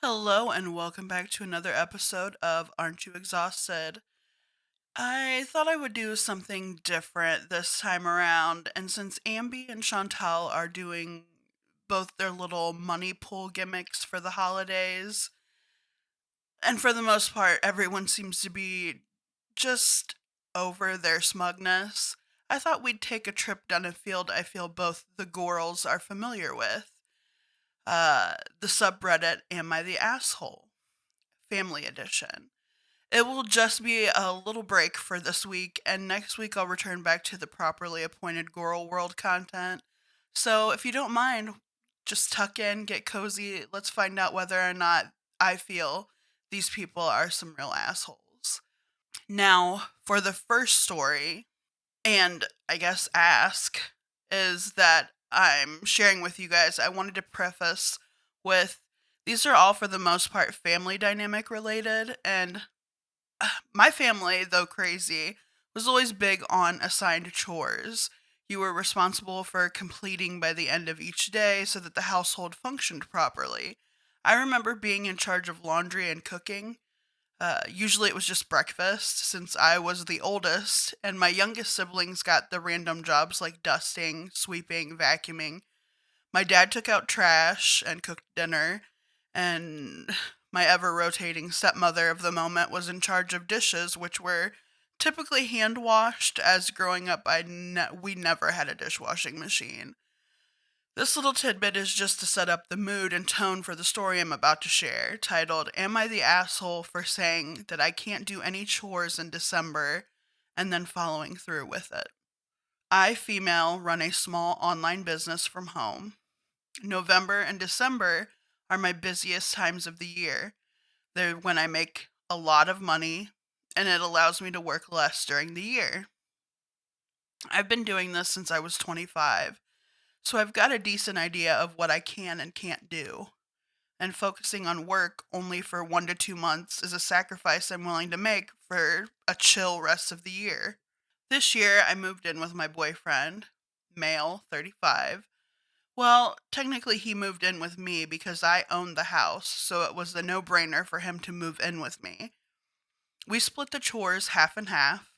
Hello and welcome back to another episode of Aren't You Exhausted? I thought I would do something different this time around, and since Amby and Chantal are doing both their little money pool gimmicks for the holidays, and for the most part, everyone seems to be just over their smugness, I thought we'd take a trip down a field I feel both the girls are familiar with. The subreddit Am I the Asshole? Family Edition. It will just be a little break for this week, and next week I'll return back to the properly appointed Girl World content. So if you don't mind, just tuck in, get cozy. Let's find out whether or not I feel these people are some real assholes. Now, for the first story, and I guess ask, is that I'm sharing with you guys, I wanted to preface with these are all for the most part family dynamic related, and my family, though crazy, was always big on assigned chores. You were responsible for completing by the end of each day so that the household functioned properly. I remember being in charge of laundry and cooking. Usually it was just breakfast, since I was the oldest, and my youngest siblings got the random jobs like dusting, sweeping, vacuuming. My dad took out trash and cooked dinner, and my ever rotating stepmother of the moment was in charge of dishes, which were typically hand washed, as growing up we never had a dishwashing machine. This little tidbit is just to set up the mood and tone for the story I'm about to share, titled Am I the Asshole for Saying That I Can't Do Any Chores in December and Then Following Through with It? I, female, run a small online business from home. November and December are my busiest times of the year. They're when I make a lot of money, and it allows me to work less during the year. I've been doing this since I was 25, so I've got a decent idea of what I can and can't do. And focusing on work only for 1 to 2 months is a sacrifice I'm willing to make for a chill rest of the year. This year, I moved in with my boyfriend, male, 35. Well, technically, he moved in with me because I owned the house, so it was a no brainer for him to move in with me. We split the chores half and half.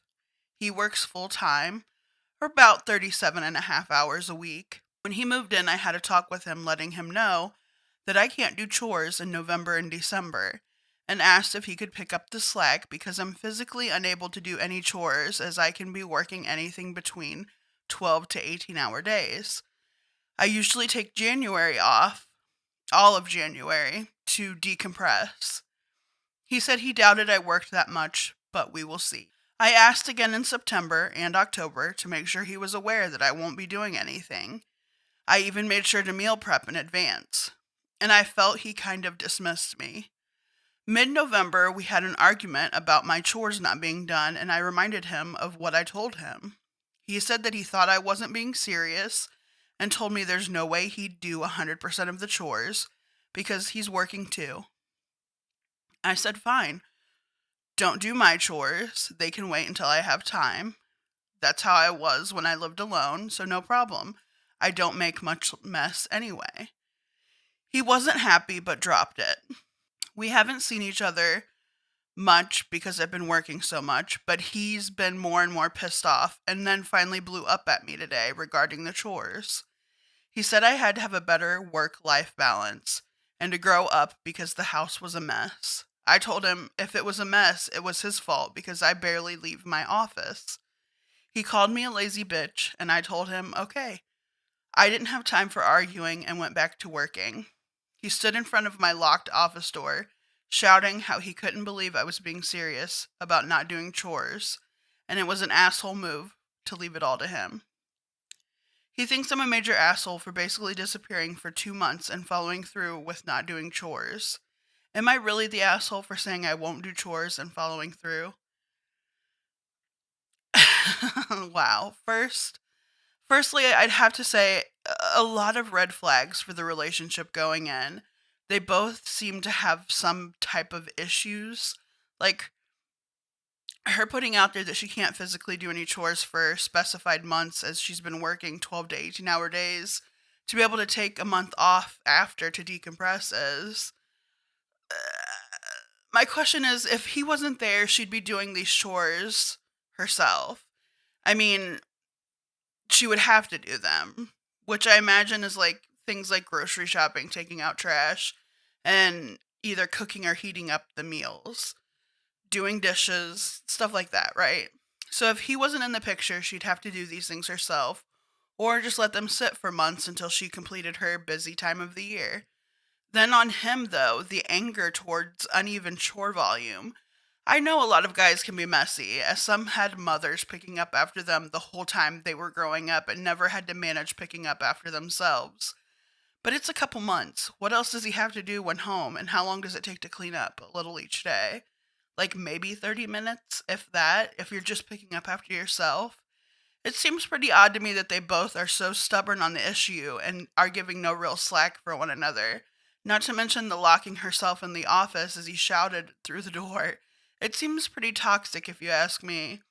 He works full time, or about 37 and a half hours a week. When he moved in, I had a talk with him letting him know that I can't do chores in November and December, and asked if he could pick up the slack because I'm physically unable to do any chores as I can be working anything between 12 to 18-hour days. I usually take January off, all of January, to decompress. He said he doubted I worked that much, but we will see. I asked again in September and October to make sure he was aware that I won't be doing anything. I even made sure to meal prep in advance, and I felt he kind of dismissed me. Mid-November, we had an argument about my chores not being done, and I reminded him of what I told him. He said that he thought I wasn't being serious and told me there's no way he'd do 100% of the chores because he's working too. I said, fine, don't do my chores. They can wait until I have time. That's how I was when I lived alone, so no problem. I don't make much mess anyway. He wasn't happy but dropped it. We haven't seen each other much because I've been working so much, but he's been more and more pissed off and then finally blew up at me today regarding the chores. He said I had to have a better work-life balance and to grow up because the house was a mess. I told him if it was a mess, it was his fault because I barely leave my office. He called me a lazy bitch, and I told him, okay. I didn't have time for arguing and went back to working. He stood in front of my locked office door, shouting how he couldn't believe I was being serious about not doing chores, and it was an asshole move to leave it all to him. He thinks I'm a major asshole for basically disappearing for 2 months and following through with not doing chores. Am I really the asshole for saying I won't do chores and following through? Wow. Firstly, I'd have to say a lot of red flags for the relationship going in. They both seem to have some type of issues. Like her putting out there that she can't physically do any chores for specified months as she's been working 12 to 18-hour days to be able to take a month off after to decompress is My question is, if he wasn't there, she'd be doing these chores herself. I mean, she would have to do them, which I imagine is like things like grocery shopping, taking out trash, and either cooking or heating up the meals, doing dishes, stuff like that, right? So if he wasn't in the picture, she'd have to do these things herself, or just let them sit for months until she completed her busy time of the year. Then on him, though, the anger towards uneven chore volume. I know a lot of guys can be messy, as some had mothers picking up after them the whole time they were growing up and never had to manage picking up after themselves. But it's a couple months. What else does he have to do when home, and how long does it take to clean up? A little each day. Like maybe 30 minutes, if that, if you're just picking up after yourself. It seems pretty odd to me that they both are so stubborn on the issue and are giving no real slack for one another. Not to mention the locking herself in the office as he shouted through the door. It seems pretty toxic if you ask me.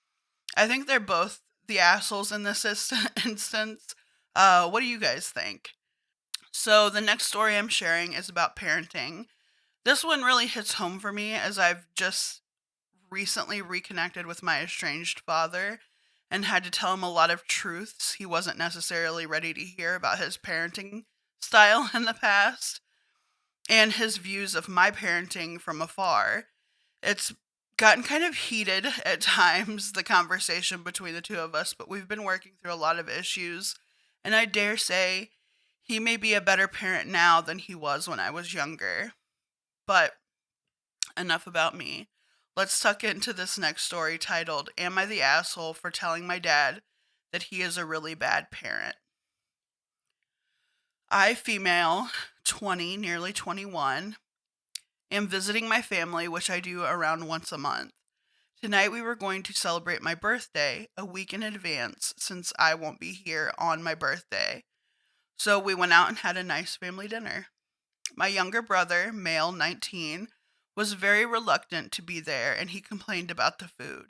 I think they're both the assholes in this instance. What do you guys think? So, the next story I'm sharing is about parenting. This one really hits home for me as I've just recently reconnected with my estranged father and had to tell him a lot of truths he wasn't necessarily ready to hear about his parenting style in the past and his views of my parenting from afar. It's gotten kind of heated at times, the conversation between the two of us, but we've been working through a lot of issues, and I dare say he may be a better parent now than he was when I was younger. But enough about me. Let's tuck into this next story titled, Am I the Asshole for Telling My Dad That He is a Really Bad Parent? I, female, 20, nearly 21, am visiting my family, which I do around once a month. Tonight we were going to celebrate my birthday a week in advance since I won't be here on my birthday. So we went out and had a nice family dinner. My younger brother, male 19, was very reluctant to be there and he complained about the food.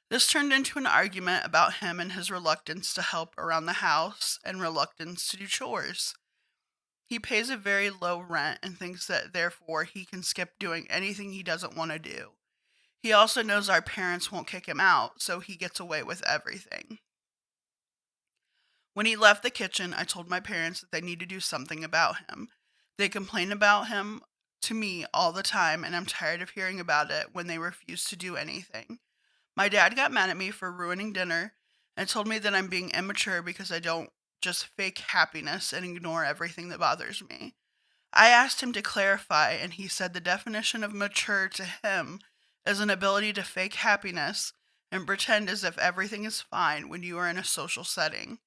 This turned into an argument about him and his reluctance to help around the house and reluctance to do chores. He pays a very low rent and thinks that therefore he can skip doing anything he doesn't want to do. He also knows our parents won't kick him out, so he gets away with everything. When he left the kitchen, I told my parents that they need to do something about him. They complain about him to me all the time, and I'm tired of hearing about it when they refuse to do anything. My dad got mad at me for ruining dinner and told me that I'm being immature because I don't just fake happiness and ignore everything that bothers me. I asked him to clarify, and he said the definition of mature to him is an ability to fake happiness and pretend as if everything is fine when you are in a social setting.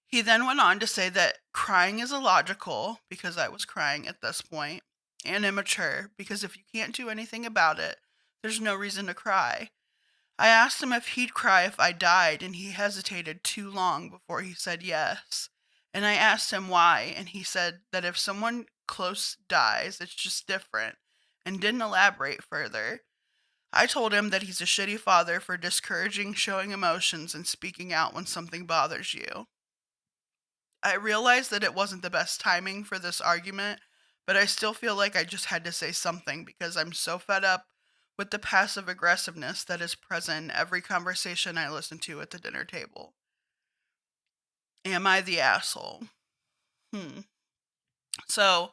He then went on to say that crying is illogical, because I was crying at this point, and immature, because if you can't do anything about it, there's no reason to cry. I asked him if he'd cry if I died, and he hesitated too long before he said yes. And I asked him why, and he said that if someone close dies, it's just different, and didn't elaborate further. I told him that he's a shitty father for discouraging showing emotions and speaking out when something bothers you. I realized that it wasn't the best timing for this argument, but I still feel like I just had to say something because I'm so fed up with the passive aggressiveness that is present in every conversation I listen to at the dinner table. Am I the asshole? So,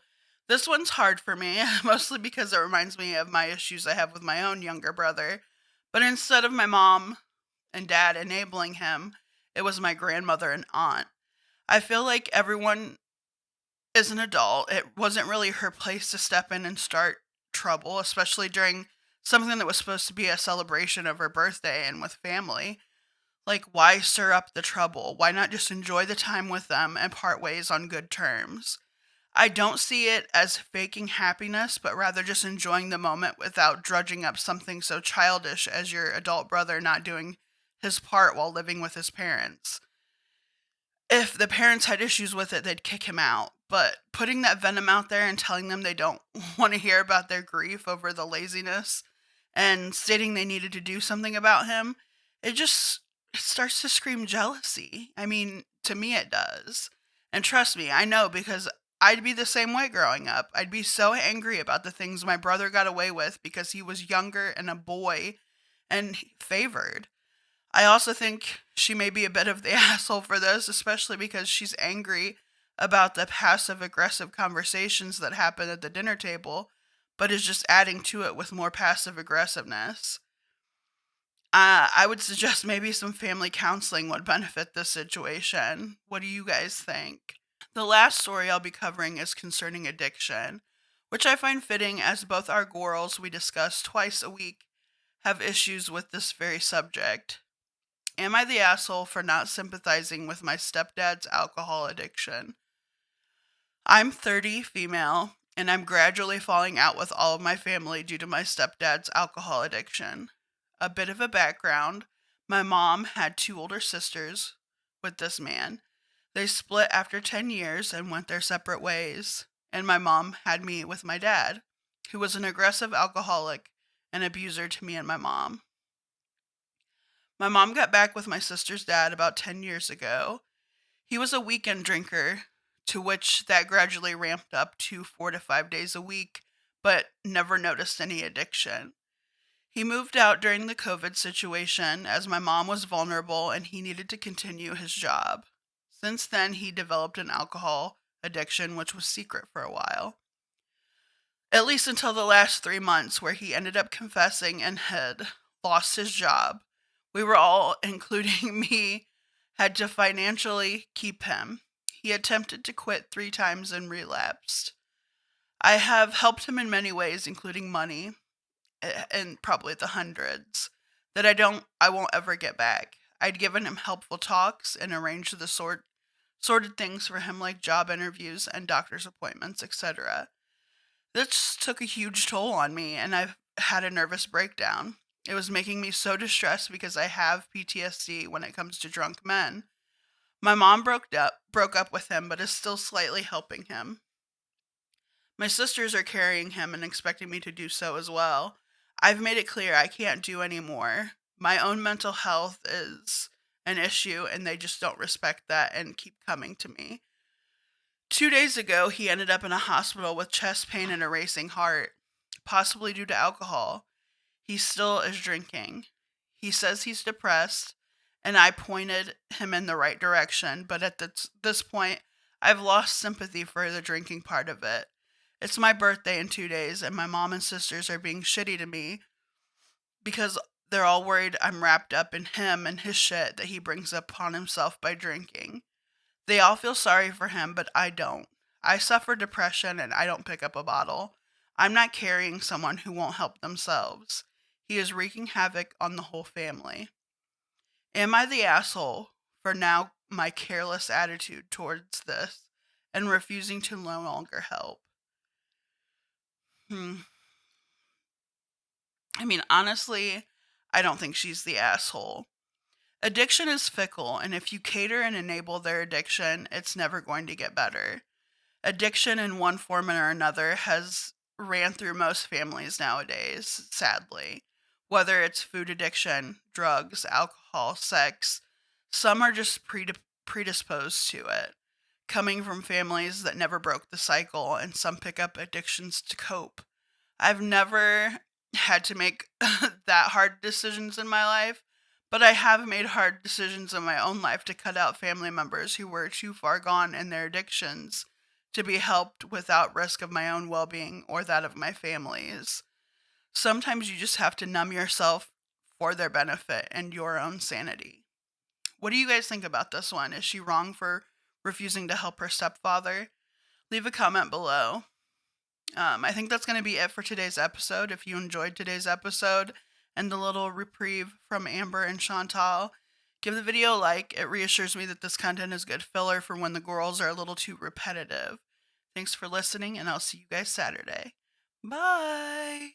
this one's hard for me, mostly because it reminds me of my issues I have with my own younger brother. But instead of my mom and dad enabling him, it was my grandmother and aunt. I feel like everyone is an adult. It wasn't really her place to step in and start trouble, especially during something that was supposed to be a celebration of her birthday and with family. Like, why stir up the trouble? Why not just enjoy the time with them and part ways on good terms? I don't see it as faking happiness, but rather just enjoying the moment without drudging up something so childish as your adult brother not doing his part while living with his parents. If the parents had issues with it, they'd kick him out. But putting that venom out there and telling them they don't want to hear about their grief over the laziness and stating they needed to do something about him, it starts to scream jealousy. I mean, to me it does. And trust me, I know because I'd be the same way growing up. I'd be so angry about the things my brother got away with because he was younger and a boy and favored. I also think she may be a bit of the asshole for this, especially because she's angry about the passive aggressive conversations that happen at the dinner table, but is just adding to it with more passive aggressiveness. I would suggest maybe some family counseling would benefit this situation. What do you guys think? The last story I'll be covering is concerning addiction, which I find fitting as both our girls we discuss twice a week have issues with this very subject. Am I the asshole for not sympathizing with my stepdad's alcohol addiction? I'm 30, female, and I'm gradually falling out with all of my family due to my stepdad's alcohol addiction. A bit of a background: my mom had 2 older sisters with this man. They split after 10 years and went their separate ways, and my mom had me with my dad, who was an aggressive alcoholic and abuser to me and my mom. My mom got back with my sister's dad about 10 years ago. He was a weekend drinker, to which that gradually ramped up to 4 to 5 days a week, but never noticed any addiction. He moved out during the COVID situation as my mom was vulnerable and he needed to continue his job. Since then, he developed an alcohol addiction, which was secret for a while. At least until the last 3 months, where he ended up confessing and had lost his job. We were all, including me, had to financially keep him. He attempted to quit 3 times and relapsed. I have helped him in many ways, including money, and probably the hundreds, that I won't ever get back. I'd given him helpful talks and arranged the sorted things for him, like job interviews and doctor's appointments, etc. This took a huge toll on me, and I've had a nervous breakdown. It was making me so distressed because I have PTSD when it comes to drunk men. My mom broke up with him, but is still slightly helping him. My sisters are carrying him and expecting me to do so as well. I've made it clear I can't do any more. My own mental health is an issue, and they just don't respect that and keep coming to me. 2 days ago, he ended up in a hospital with chest pain and a racing heart, possibly due to alcohol. He still is drinking. He says he's depressed, and I pointed him in the right direction, but at this point, I've lost sympathy for the drinking part of it. It's my birthday in 2 days, and my mom and sisters are being shitty to me because they're all worried I'm wrapped up in him and his shit that he brings upon himself by drinking. They all feel sorry for him, but I don't. I suffer depression and I don't pick up a bottle. I'm not carrying someone who won't help themselves. He is wreaking havoc on the whole family. Am I the asshole for now my careless attitude towards this and refusing to no longer help? I mean, honestly, I don't think she's the asshole. Addiction is fickle, and if you cater and enable their addiction, it's never going to get better. Addiction in one form or another has ran through most families nowadays, sadly. Whether it's food addiction, drugs, alcohol, sex, some are just predisposed to it, coming from families that never broke the cycle, and some pick up addictions to cope. I've never had to make that hard decisions in my life, but I have made hard decisions in my own life to cut out family members who were too far gone in their addictions to be helped without risk of my own well-being or that of my family's. Sometimes you just have to numb yourself for their benefit and your own sanity. What do you guys think about this one? Is she wrong for refusing to help her stepfather? Leave a comment below. I think that's going to be it for today's episode. If you enjoyed today's episode and the little reprieve from Amber and Chantal, give the video a like. It reassures me that this content is good filler for when the girls are a little too repetitive. Thanks for listening, and I'll see you guys Saturday. Bye!